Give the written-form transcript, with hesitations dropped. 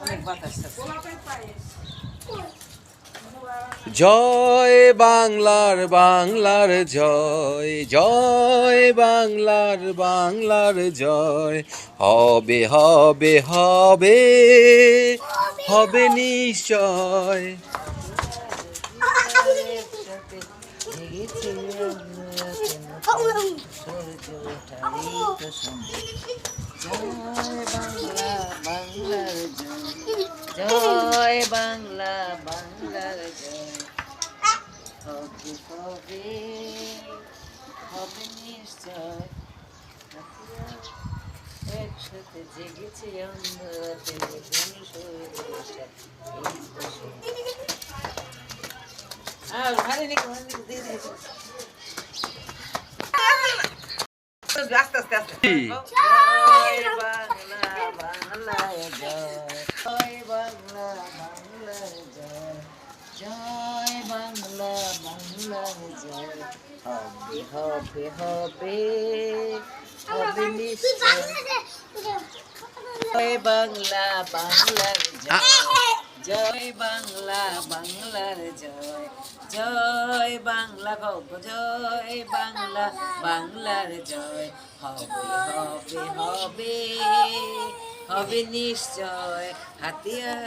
অনেক বাতাস আছে। জয় বাংলার বাংলার জয়, জয় বাংলার বাংলার জয়। হবে হবে হবে হবে নিশ্চয়। জয় বাংলা বাংলার জয়। হবে হবে হবে নিশ্চয়। একসাথে জেগেছে অন্ধরাতে আস্তে আস্তে আস্তে। জয় বাংলা বাংলায় জয়, জয় বাংলা বাংলায় জয়, জয় বাংলা বাংলায় জয়। হবে হবে হবে হবে নিশ্চয়। জয় বাংলা বাংলার জয়, জয় বাংলা বাংলার জয়, জয় বাংলা গো জয় বাংলা বাংলার জয়। হবে হবে হবে হবে নিশ্চয়। হাতিয়ার